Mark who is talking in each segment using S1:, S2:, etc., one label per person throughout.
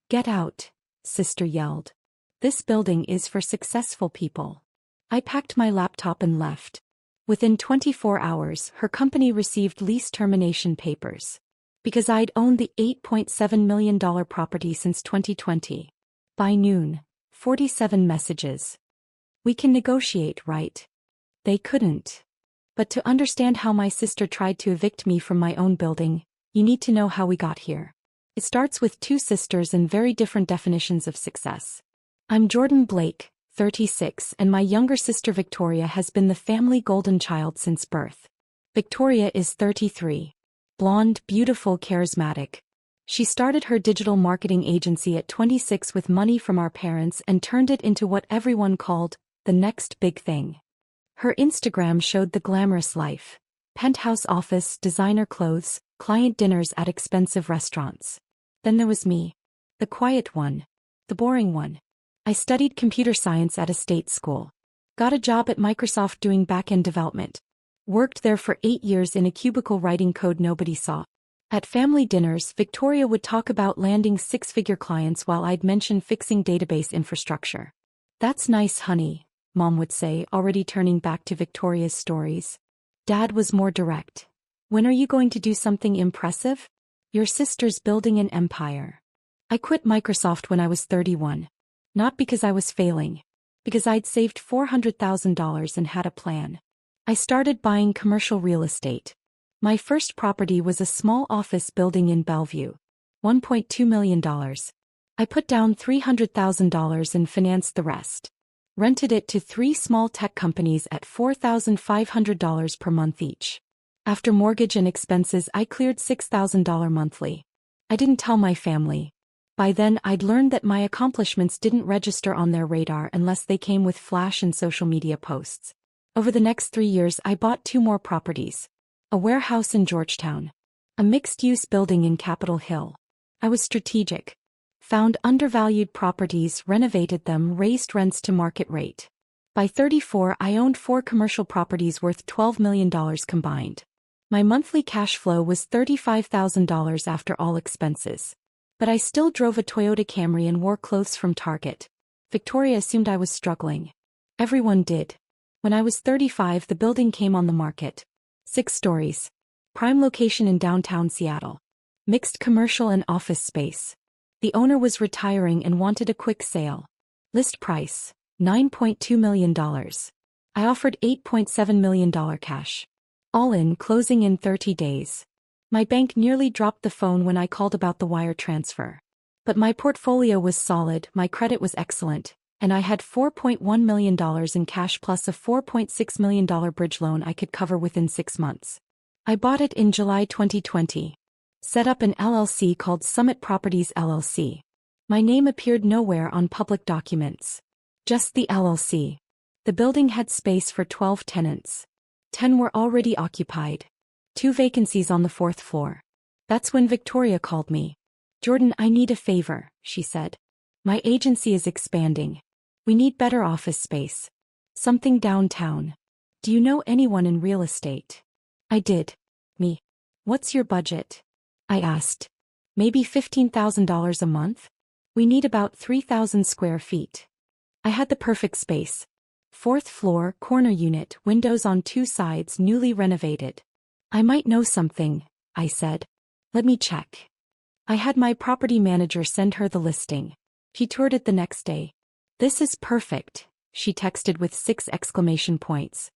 S1: Get out, sister yelled. This building is for successful people. I packed my laptop and left. Within 24 hours, her company received lease termination papers. Because I'd owned the $8.7 million property since 2020. By noon, 47 messages. We can negotiate, right? They couldn't. But to understand how my sister tried to evict me from my own building, you need to know how we got here. It starts with two sisters and very different definitions of success. I'm Jordan Blake, 36, and my younger sister Victoria has been the family golden child since birth. Victoria is 33. Blonde, beautiful, charismatic. She started her digital marketing agency at 26 with money from our parents and turned it into what everyone called the next big thing. Her Instagram showed the glamorous life. Penthouse office, designer clothes, client dinners at expensive restaurants. Then there was me. The quiet one. The boring one. I studied computer science at a state school. Got a job at Microsoft doing back-end development. Worked there for 8 years in a cubicle writing code nobody saw. At family dinners, Victoria would talk about landing six-figure clients while I'd mention fixing database infrastructure. That's nice, honey, Mom would say, already turning back to Victoria's stories. Dad was more direct. When are you going to do something impressive? Your sister's building an empire. I quit Microsoft when I was 31. Not because I was failing. Because I'd saved $400,000 and had a plan. I started buying commercial real estate. My first property was a small office building in Bellevue. $1.2 million. I put down $300,000 and financed the rest. Rented it to 3 small tech companies at $4,500 per month each. After mortgage and expenses, I cleared $6,000 monthly. I didn't tell my family. By then, I'd learned that my accomplishments didn't register on their radar unless they came with flash and social media posts. Over the next 3 years, I bought 2 more properties. A warehouse in Georgetown. A mixed-use building in Capitol Hill. I was strategic. Found undervalued properties, renovated them, raised rents to market rate. By 34, I owned 4 commercial properties worth $12 million combined. My monthly cash flow was $35,000 after all expenses. But I still drove a Toyota Camry and wore clothes from Target. Victoria assumed I was struggling. Everyone did. When I was 35, the building came on the market. 6 stories. Prime location in downtown Seattle. Mixed commercial and office space. The owner was retiring and wanted a quick sale. List price, $9.2 million. I offered $8.7 million cash. All in, closing in 30 days. My bank nearly dropped the phone when I called about the wire transfer. But my portfolio was solid, my credit was excellent, and I had $4.1 million in cash plus a $4.6 million bridge loan I could cover within 6 months. I bought it in July 2020. Set up an LLC called Summit Properties LLC. My name appeared nowhere on public documents. Just the LLC. The building had space for 12 tenants. 10 were already occupied. 2 vacancies on the 4th floor. That's when Victoria called me. Jordan, I need a favor, she said. My agency is expanding. We need better office space. Something downtown. Do you know anyone in real estate? I did. Me. What's your budget? I asked. Maybe $15,000 a month? We need about 3,000 square feet. I had the perfect space. 4th floor, corner unit, windows on 2 sides, newly renovated. I might know something, I said. Let me check. I had my property manager send her the listing. She toured it the next day. This is perfect, she texted with 6 exclamation points.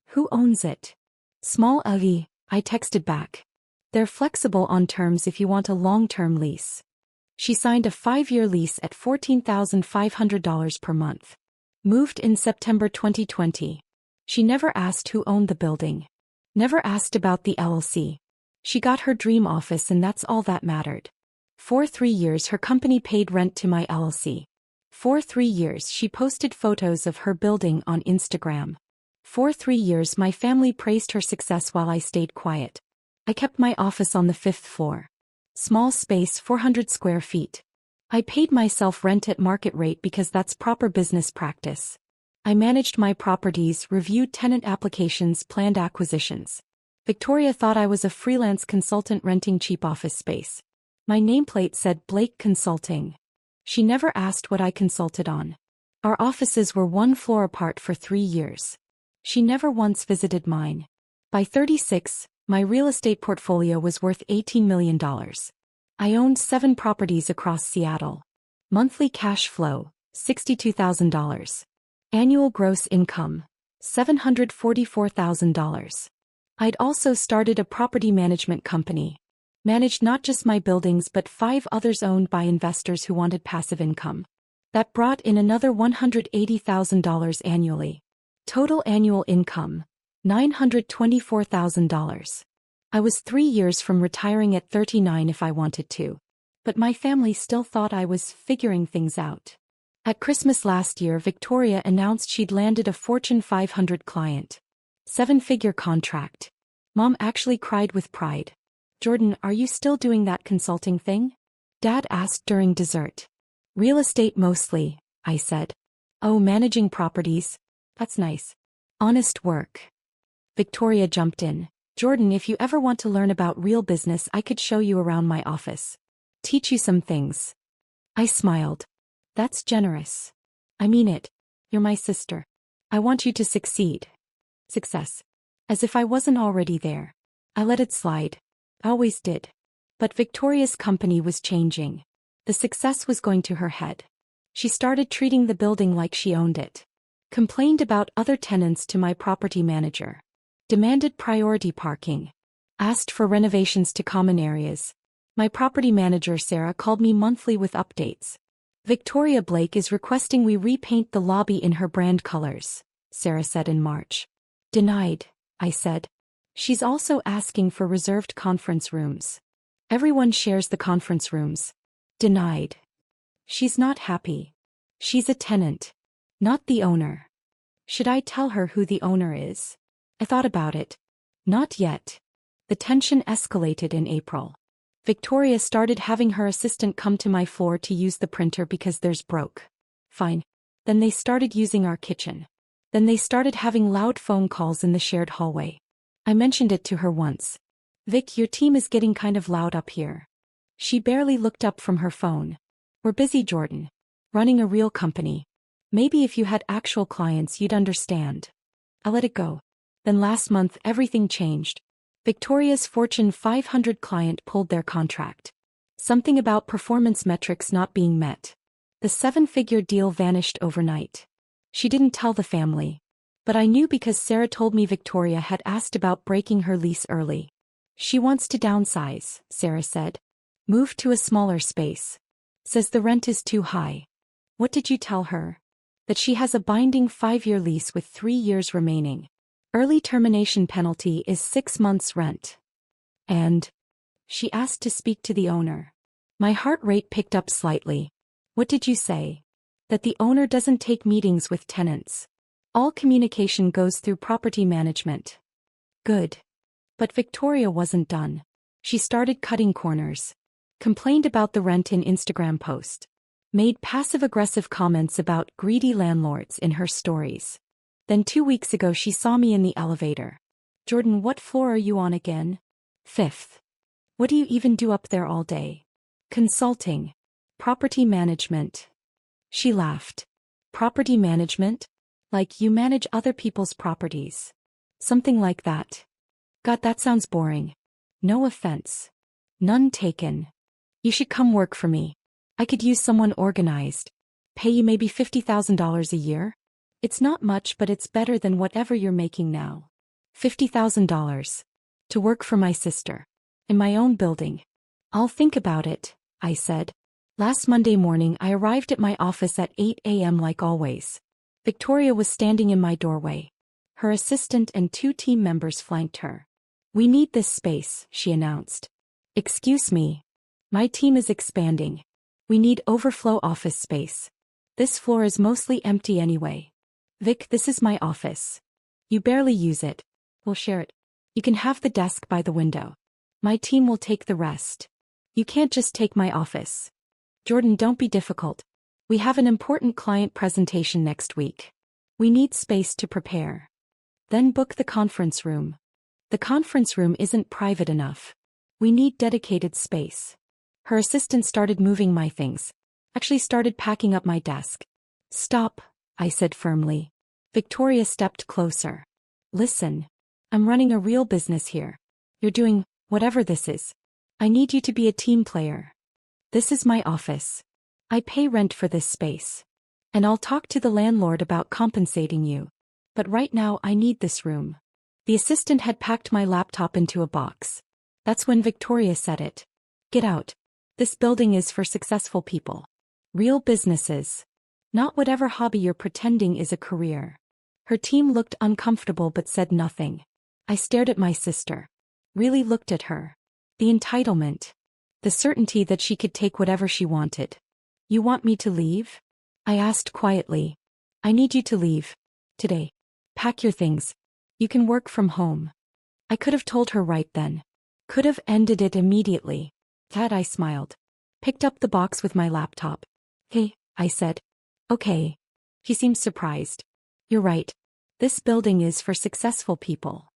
S1: Who owns it? Small Ali, I texted back. They're flexible on terms if you want a long-term lease. She signed a 5-year lease at $14,500 per month. Moved in September 2020. She never asked who owned the building. Never asked about the LLC. She got her dream office and that's all that mattered. For 3 years her company paid rent to my LLC. For 3 years she posted photos of her building on Instagram. For 3 years my family praised her success while I stayed quiet. I kept my office on the 5th floor. Small space, 400 square feet. I paid myself rent at market rate because that's proper business practice. I managed my properties, reviewed tenant applications, planned acquisitions. Victoria thought I was a freelance consultant renting cheap office space. My nameplate said Blake Consulting. She never asked what I consulted on. Our offices were one floor apart for 3 years. She never once visited mine. By 36, my real estate portfolio was worth $18 million. I owned 7 properties across Seattle. Monthly cash flow, $62,000. Annual gross income, $744,000. I'd also started a property management company. Managed not just my buildings but 5 others owned by investors who wanted passive income. That brought in another $180,000 annually. Total annual income, $924,000. I was 3 years from retiring at 39 if I wanted to. But my family still thought I was figuring things out. At Christmas last year, Victoria announced she'd landed a Fortune 500 client. 7-figure contract. Mom actually cried with pride. "Jordan, are you still doing that consulting thing?" Dad asked during dessert. "Real estate mostly," I said. "Oh, managing properties? That's nice. Honest work." Victoria jumped in. "Jordan, if you ever want to learn about real business, I could show you around my office. Teach you some things." I smiled. "That's generous. I mean it. You're my sister. I want you to succeed." Success. As if I wasn't already there. I let it slide. Always did. But Victoria's company was changing. The success was going to her head. She started treating the building like she owned it. Complained about other tenants to my property manager. Demanded priority parking. Asked for renovations to common areas. My property manager Sarah called me monthly with updates. "Victoria Blake is requesting we repaint the lobby in her brand colors," Sarah said in March. "Denied," I said. "She's also asking for reserved conference rooms. Everyone shares the conference rooms." Denied. "She's not happy. She's a tenant. Not the owner." Should I tell her who the owner is? I thought about it. Not yet. The tension escalated in April. Victoria started having her assistant come to my floor to use the printer because theirs broke. Fine. Then they started using our kitchen. Then they started having loud phone calls in the shared hallway. I mentioned it to her once. "Vic, your team is getting kind of loud up here." She barely looked up from her phone. "We're busy, Jordan. Running a real company. Maybe if you had actual clients you'd understand." I let it go. Then last month everything changed. Victoria's Fortune 500 client pulled their contract. Something about performance metrics not being met. The 7-figure deal vanished overnight. She didn't tell the family. But I knew because Sarah told me Victoria had asked about breaking her lease early. "She wants to downsize," Sarah said. "Move to a smaller space. Says the rent is too high." "What did you tell her?" "That she has a binding 5-year lease with 3 years remaining. Early termination penalty is 6 months' rent." "And?" "She asked to speak to the owner." My heart rate picked up slightly. "What did you say?" "That the owner doesn't take meetings with tenants. All communication goes through property management." Good. But Victoria wasn't done. She started cutting corners. Complained about the rent in Instagram post. Made passive-aggressive comments about greedy landlords in her stories. Then 2 weeks ago she saw me in the elevator. "Jordan, what floor are you on again?" "5th. "What do you even do up there all day?" "Consulting. Property management." She laughed. "Property management? Like you manage other people's properties?" "Something like that." "God, that sounds boring." "No offense. None taken. You should come work for me. I could use someone organized. Pay you maybe $50,000 a year? It's not much, but it's better than whatever you're making now." $50,000. To work for my sister. In my own building. "I'll think about it," I said. Last Monday morning I arrived at my office at 8 a.m. like always. Victoria was standing in my doorway. Her assistant and 2 team members flanked her. "We need this space," she announced. "Excuse me. My team is expanding. We need overflow office space. This floor is mostly empty anyway. Vic, this is my office. You barely use it. We'll share it. You can have the desk by the window. My team will take the rest. You can't just take my office. Jordan, don't be difficult. We have an important client presentation next week. We need space to prepare. Then book the conference room. The conference room isn't private enough. We need dedicated space." Her assistant started moving my things. Actually started packing up my desk. Stop, I said firmly. Victoria stepped closer. Listen. I'm running a real business here. You're doing whatever this is. I need you to be a team player. This is my office. I pay rent for this space. And I'll talk to the landlord about compensating you. But right now I need this room. The assistant had packed my laptop into a box. That's when Victoria said it. Get out. This building is for successful people. Real businesses. Not whatever hobby you're pretending is a career. Her team looked uncomfortable but said nothing. I stared at my sister. Really looked at her. The entitlement. The certainty that she could take whatever she wanted. You want me to leave? I asked quietly. I need you to leave. Today. Pack your things. You can work from home. I could have told her right then. Could have ended it immediately. Had I smiled. Picked up the box with my laptop. Hey, I said. Okay. He seemed surprised. You're right. This building is for successful people.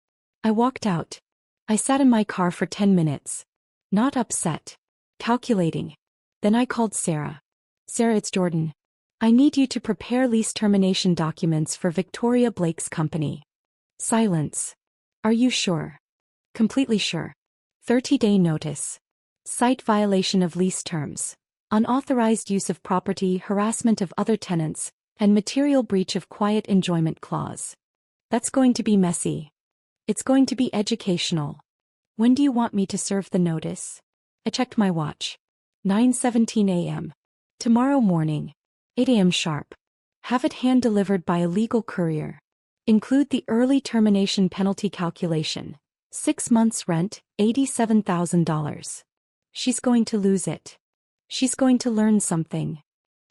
S1: I walked out. I sat in my car for 10 minutes. Not upset. Calculating. Then I called Sarah. Sarah, it's Jordan. I need you to prepare lease termination documents for Victoria Blake's company. Silence. Are you sure? Completely sure. 30-day notice. Site violation of lease terms. Unauthorized use of property, harassment of other tenants, and material breach of quiet enjoyment clause. That's going to be messy. It's going to be educational. When do you want me to serve the notice? I checked my watch. 9:17 a.m. Tomorrow morning. 8 a.m. sharp. Have it hand-delivered by a legal courier. Include the early termination penalty calculation. 6 months rent, $87,000. She's going to lose it. She's going to learn something.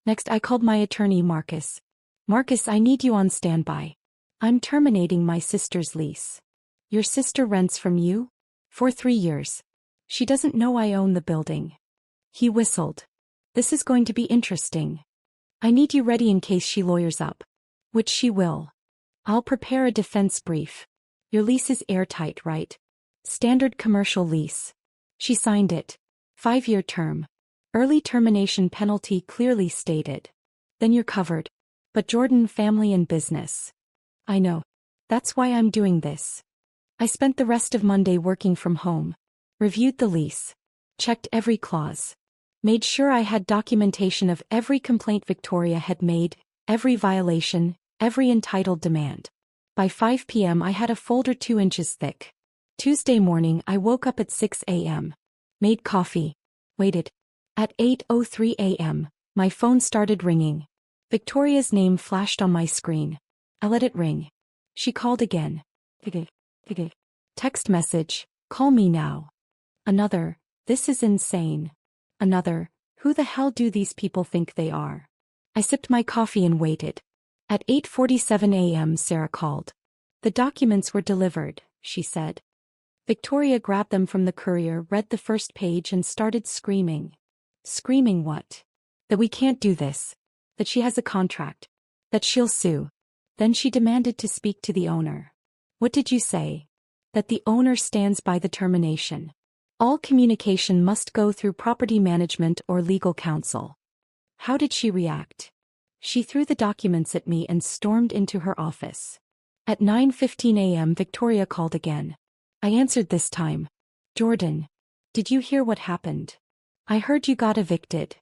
S1: Next I called my attorney Marcus. Marcus, I need you on standby. I'm terminating my sister's lease. Your sister rents from you? For 3 years. She doesn't know I own the building. He whistled. This is going to be interesting. I need you ready in case she lawyers up. Which she will. I'll prepare a defense brief. Your lease is airtight, right? Standard commercial lease. She signed it. 5-year term. Early termination penalty clearly stated. Then you're covered. But Jordan, family and business. I know. That's why I'm doing this. I spent the rest of Monday working from home. Reviewed the lease. Checked every clause. Made sure I had documentation of every complaint Victoria had made, every violation, every entitled demand. By 5 p.m. I had a folder 2 inches thick. Tuesday morning I woke up at 6 a.m. Made coffee. Waited. At 8:03 a.m., my phone started ringing. Victoria's name flashed on my screen. I let it ring. She called again. Text message, call me now. Another, this is insane. Another, who the hell do these people think they are? I sipped my coffee and waited. At 8:47 a.m. Sarah called. The documents were delivered, she said. Victoria grabbed them from the courier, read the first page and started screaming. Screaming what? That we can't do this. That she has a contract. That she'll sue. Then she demanded to speak to the owner. What did you say? That the owner stands by the termination. All communication must go through property management or legal counsel. How did she react? She threw the documents at me and stormed into her office. At 9:15 a.m. Victoria called again. I answered this time. Jordan. Did you hear what happened? I heard you got evicted.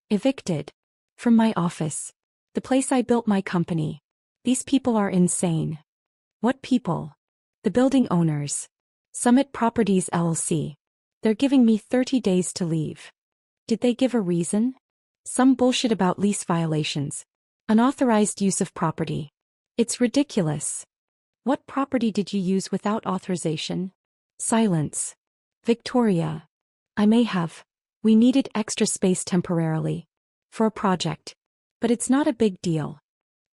S1: Evicted? From my office. The place I built my company. These people are insane. What people? The building owners. Summit Properties LLC. They're giving me 30 days to leave. Did they give a reason? Some bullshit about lease violations. Unauthorized use of property. It's ridiculous. What property did you use without authorization? Silence. Victoria. I may have. We needed extra space temporarily. For a project. But it's not a big deal.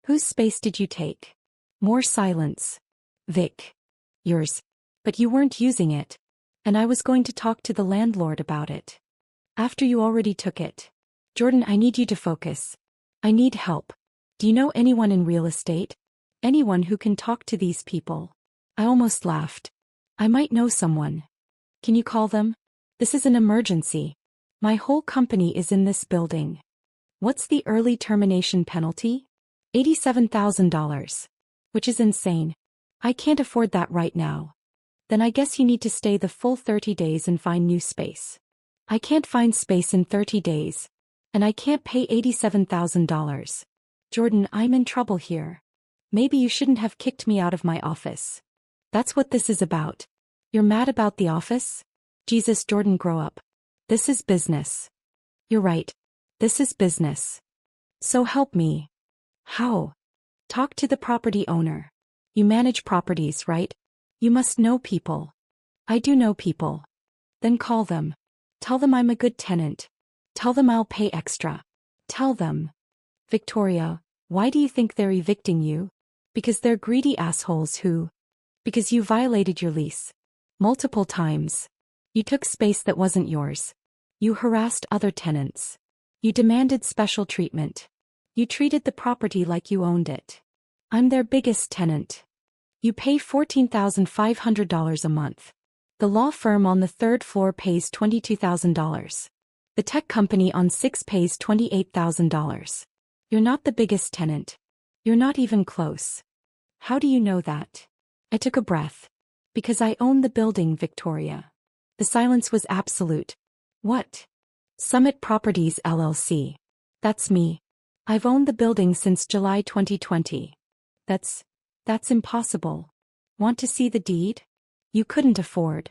S1: Whose space did you take? More silence. Vic. Yours. But you weren't using it. And I was going to talk to the landlord about it. After you already took it. Jordan, I need you to focus. I need help. Do you know anyone in real estate? Anyone who can talk to these people? I almost laughed. I might know someone. Can you call them? This is an emergency. My whole company is in this building. What's the early termination penalty? $87,000. Which is insane. I can't afford that right now. Then I guess you need to stay the full 30 days and find new space. I can't find space in 30 days. And I can't pay $87,000. Jordan, I'm in trouble here. Maybe you shouldn't have kicked me out of my office. That's what this is about. You're mad about the office? Jesus, Jordan, grow up. This is business. You're right. This is business. So help me. How? Talk to the property owner. You manage properties, right? You must know people. I do know people. Then call them. Tell them I'm a good tenant. Tell them I'll pay extra. Tell them. Victoria, why do you think they're evicting you? Because they're greedy assholes who... Because you violated your lease. Multiple times. You took space that wasn't yours. You harassed other tenants. You demanded special treatment. You treated the property like you owned it. I'm their biggest tenant. You pay $14,500 a month. The law firm on the third floor pays $22,000. The tech company on 6 pays $28,000. You're not the biggest tenant. You're not even close. How do you know that? I took a breath. Because I own the building, Victoria. The silence was absolute. What? Summit Properties LLC. That's me. I've owned the building since July 2020. That's impossible. Want to see the deed? You couldn't afford.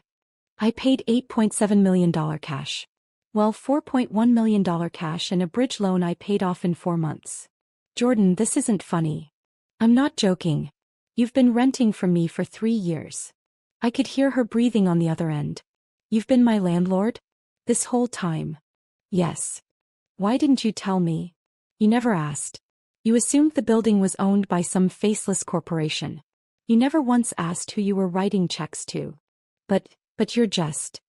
S1: I paid $8.7 million cash. Well, $4.1 million cash and a bridge loan I paid off in 4 months. Jordan, this isn't funny. I'm not joking. You've been renting from me for 3 years. I could hear her breathing on the other end. You've been my landlord? This whole time? Yes. Why didn't you tell me? You never asked. You assumed the building was owned by some faceless corporation. You never once asked who you were writing checks to. But you're just...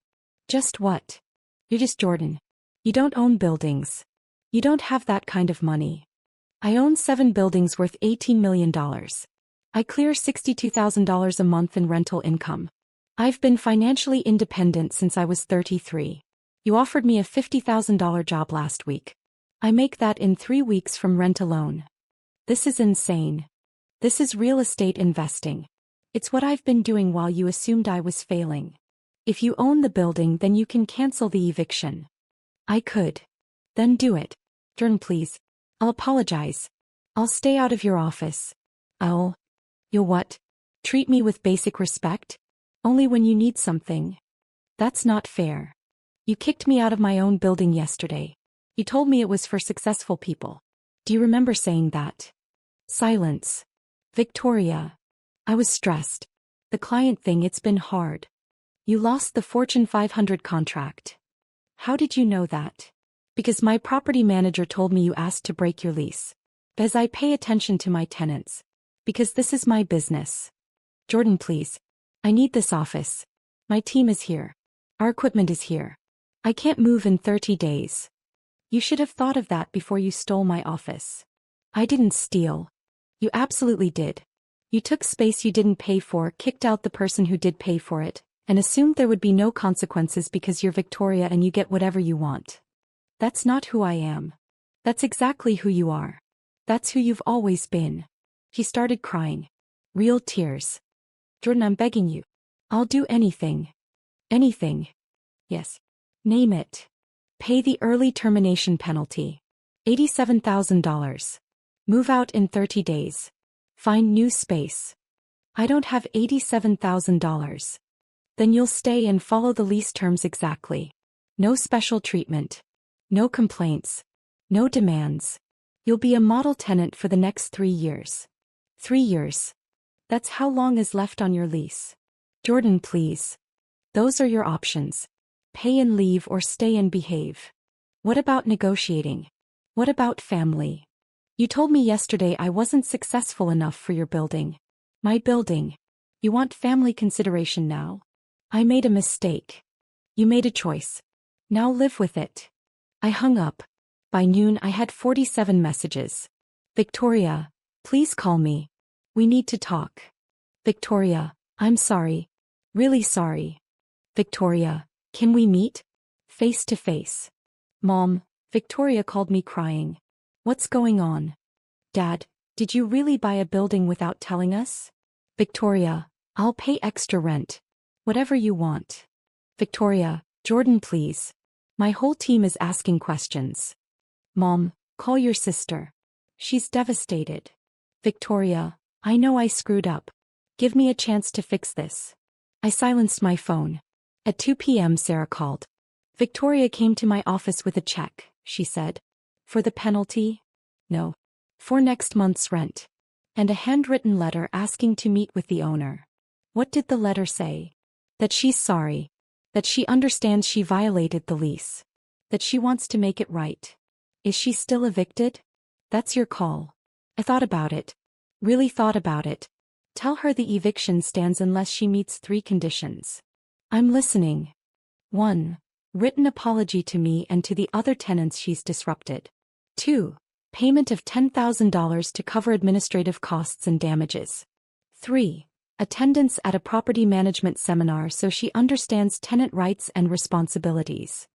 S1: Just what? You're just Jordan. You don't own buildings. You don't have that kind of money. I own 7 buildings worth $18 million. I clear $62,000 a month in rental income. I've been financially independent since I was 33. You offered me a $50,000 job last week. I make that in 3 weeks from rent alone. This is insane. This is real estate investing. It's what I've been doing while you assumed I was failing. If you own the building, then you can cancel the eviction. I could. Then do it. Jordan, please. I'll apologize. I'll stay out of your office. You'll what? Treat me with basic respect? Only when you need something. That's not fair. You kicked me out of my own building yesterday. You told me it was for successful people. Do you remember saying that? Silence. Victoria. I was stressed. The client thing, it's been hard. You lost the Fortune 500 contract. How did you know that? Because my property manager told me you asked to break your lease. Because I pay attention to my tenants. Because this is my business. Jordan, please. I need this office. My team is here. Our equipment is here. I can't move in 30 days. You should have thought of that before you stole my office. I didn't steal. You absolutely did. You took space you didn't pay for, kicked out the person who did pay for it, and assumed there would be no consequences because you're Victoria and you get whatever you want. That's not who I am. That's exactly who you are. That's who you've always been. He started crying. Real tears. Jordan, I'm begging you. I'll do anything. Anything. Yes. Name it. Pay the early termination penalty. $87,000. Move out in 30 days. Find new space. I don't have $87,000. Then you'll stay and follow the lease terms exactly. No special treatment. No complaints. No demands. You'll be a model tenant for the next 3 years. 3 years. That's how long is left on your lease. Jordan, please. Those are your options. Pay and leave or stay and behave. What about negotiating? What about family? You told me yesterday I wasn't successful enough for your building. My building. You want family consideration now? I made a mistake. You made a choice. Now live with it. I hung up. By noon I had 47 messages. Victoria, please call me. We need to talk. Victoria, I'm sorry. Really sorry. Victoria, can we meet? Face to face. Mom, Victoria called me crying. What's going on? Dad, did you really buy a building without telling us? Victoria, I'll pay extra rent. Whatever you want. Victoria, Jordan please. My whole team is asking questions. Mom, call your sister. She's devastated. Victoria, I know I screwed up. Give me a chance to fix this. I silenced my phone. At 2 p.m. Sarah called. Victoria came to my office with a check, she said. For the penalty? No. For next month's rent. And a handwritten letter asking to meet with the owner. What did the letter say? That she's sorry. That she understands she violated the lease. That she wants to make it right. Is she still evicted? That's your call. I thought about it. Really thought about it. Tell her the eviction stands unless she meets 3 conditions. I'm listening. 1. Written apology to me and to the other tenants she's disrupted. 2. Payment of $10,000 to cover administrative costs and damages. 3. Attendance at a property management seminar so she understands tenant rights and responsibilities.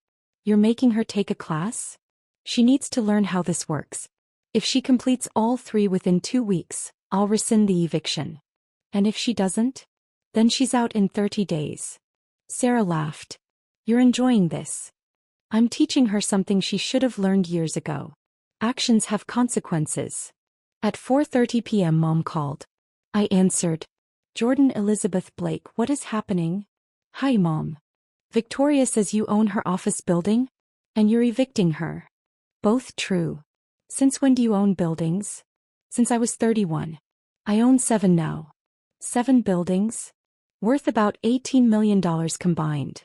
S1: You're making her take a class? She needs to learn how this works. If she completes all 3 within 2 weeks, I'll rescind the eviction. And if she doesn't? Then she's out in 30 days. Sarah laughed. You're enjoying this. I'm teaching her something she should have learned years ago. Actions have consequences. At 4:30 p.m. Mom called. I answered. Jordan Elizabeth Blake, what is happening? Hi Mom. Victoria says you own her office building? And you're evicting her. Both true. Since when do you own buildings? Since I was 31. I own 7 now. 7 buildings? Worth about $18 million combined.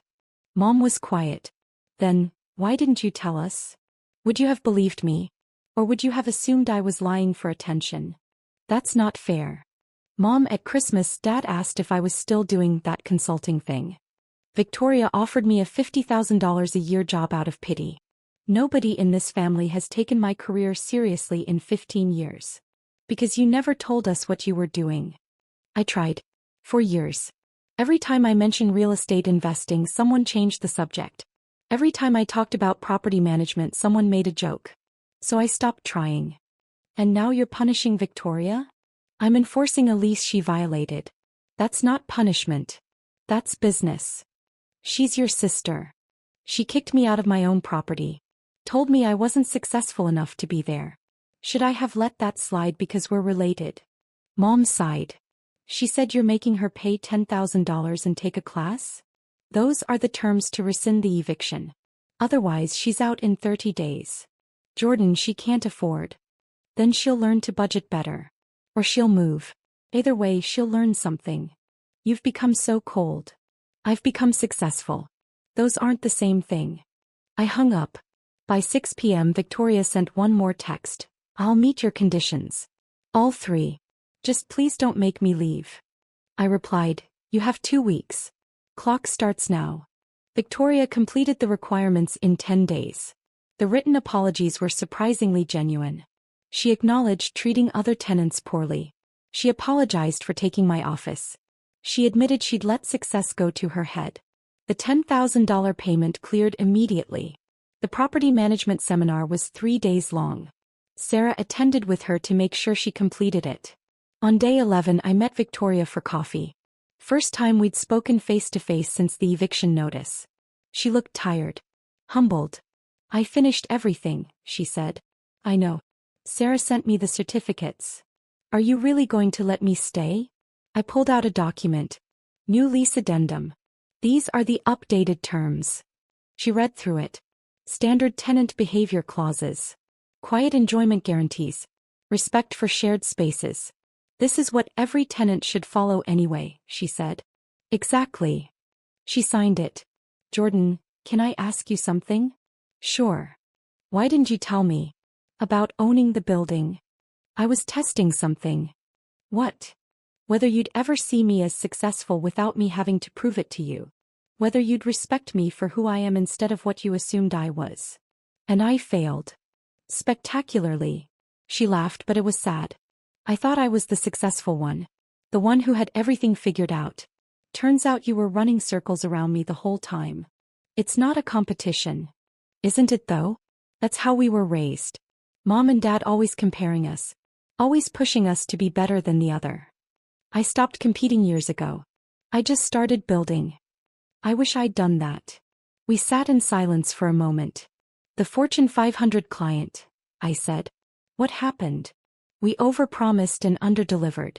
S1: Mom was quiet. Then, why didn't you tell us? Would you have believed me? Or would you have assumed I was lying for attention? That's not fair. Mom, at Christmas, Dad asked if I was still doing that consulting thing. Victoria offered me a $50,000 a year job out of pity. Nobody in this family has taken my career seriously in 15 years. Because you never told us what you were doing. I tried. For years. Every time I mentioned real estate investing, someone changed the subject. Every time I talked about property management, someone made a joke. So I stopped trying. And now you're punishing Victoria? I'm enforcing a lease she violated. That's not punishment. That's business. She's your sister. She kicked me out of my own property. Told me I wasn't successful enough to be there. Should I have let that slide because we're related? Mom sighed. She said you're making her pay $10,000 and take a class? Those are the terms to rescind the eviction. Otherwise she's out in 30 days. Jordan, she can't afford. Then she'll learn to budget better. Or she'll move. Either way, she'll learn something. You've become so cold. I've become successful. Those aren't the same thing. I hung up. By 6 p.m. Victoria sent one more text. I'll meet your conditions. All 3. Just please don't make me leave. I replied, you have 2 weeks. Clock starts now. Victoria completed the requirements in 10 days. The written apologies were surprisingly genuine. She acknowledged treating other tenants poorly. She apologized for taking my office. She admitted she'd let success go to her head. The $10,000 payment cleared immediately. The property management seminar was 3 days long. Sarah attended with her to make sure she completed it. On day 11 I met Victoria for coffee. First time we'd spoken face to face since the eviction notice. She looked tired. Humbled. I finished everything, she said. I know. Sarah sent me the certificates. Are you really going to let me stay? I pulled out a document. New lease addendum. These are the updated terms. She read through it. Standard tenant behavior clauses. Quiet enjoyment guarantees. Respect for shared spaces. This is what every tenant should follow anyway, she said. Exactly. She signed it. Jordan, can I ask you something? Sure. Why didn't you tell me? About owning the building. I was testing something. What? Whether you'd ever see me as successful without me having to prove it to you. Whether you'd respect me for who I am instead of what you assumed I was. And I failed. Spectacularly. She laughed, but it was sad. I thought I was the successful one. The one who had everything figured out. Turns out you were running circles around me the whole time. It's not a competition. Isn't it though? That's how we were raised. Mom and Dad always comparing us. Always pushing us to be better than the other. I stopped competing years ago. I just started building. I wish I'd done that. We sat in silence for a moment. The Fortune 500 client, I said. What happened? We overpromised and underdelivered.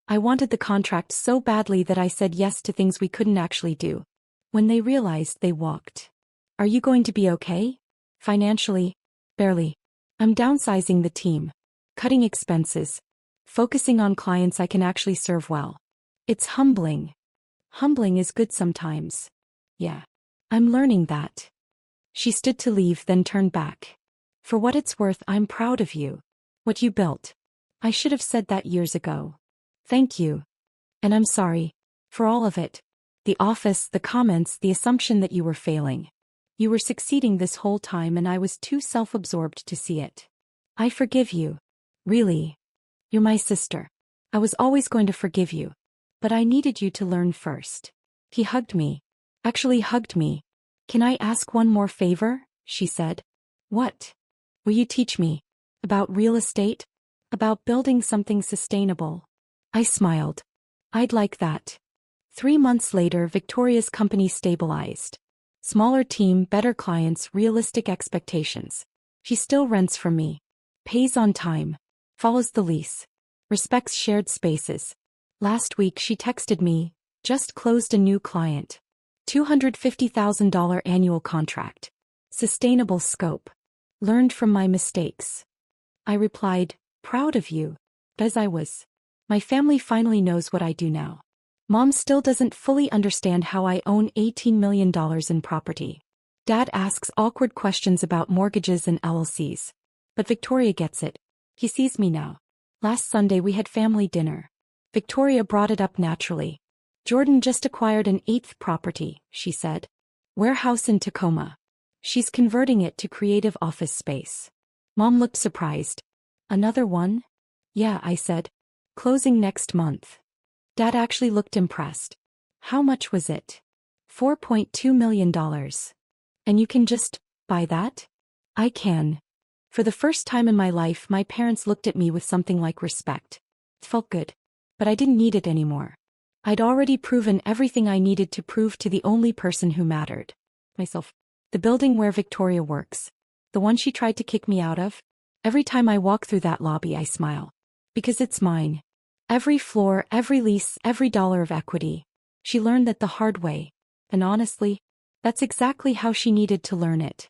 S1: I wanted the contract so badly that I said yes to things we couldn't actually do. When they realized, they walked. Are you going to be okay? Financially? Barely. I'm downsizing the team. Cutting expenses. Focusing on clients I can actually serve well. It's humbling. Humbling is good sometimes. Yeah. I'm learning that. She stood to leave, then turned back. For what it's worth, I'm proud of you. What you built. I should have said that years ago. Thank you. And I'm sorry. For all of it. The office, the comments, the assumption that you were failing. You were succeeding this whole time and I was too self-absorbed to see it. I forgive you. Really. You're my sister. I was always going to forgive you. But I needed you to learn first. He hugged me. Actually hugged me. Can I ask one more favor? She said. What? Will you teach me? About real estate? About building something sustainable? I smiled. I'd like that. 3 months later, Victoria's company stabilized. Smaller team, better clients, realistic expectations. She still rents from me. Pays on time. Follows the lease. Respects shared spaces. Last week she texted me, just closed a new client. $250,000 annual contract. Sustainable scope. Learned from my mistakes. I replied, proud of you. As I was. My family finally knows what I do now. Mom still doesn't fully understand how I own $18 million in property. Dad asks awkward questions about mortgages and LLCs. But Victoria gets it. He sees me now. Last Sunday we had family dinner. Victoria brought it up naturally. Jordan just acquired an 8th property, she said. Warehouse in Tacoma. She's converting it to creative office space. Mom looked surprised. Another one? Yeah, I said. Closing next month. Dad actually looked impressed. How much was it? $4.2 million. And you can just buy that? I can. For the first time in my life, my parents looked at me with something like respect. It felt good. But I didn't need it anymore. I'd already proven everything I needed to prove to the only person who mattered. Myself. The building where Victoria works. The one she tried to kick me out of. Every time I walk through that lobby, I smile. Because it's mine. Every floor, every lease, every dollar of equity. She learned that the hard way. And honestly, that's exactly how she needed to learn it.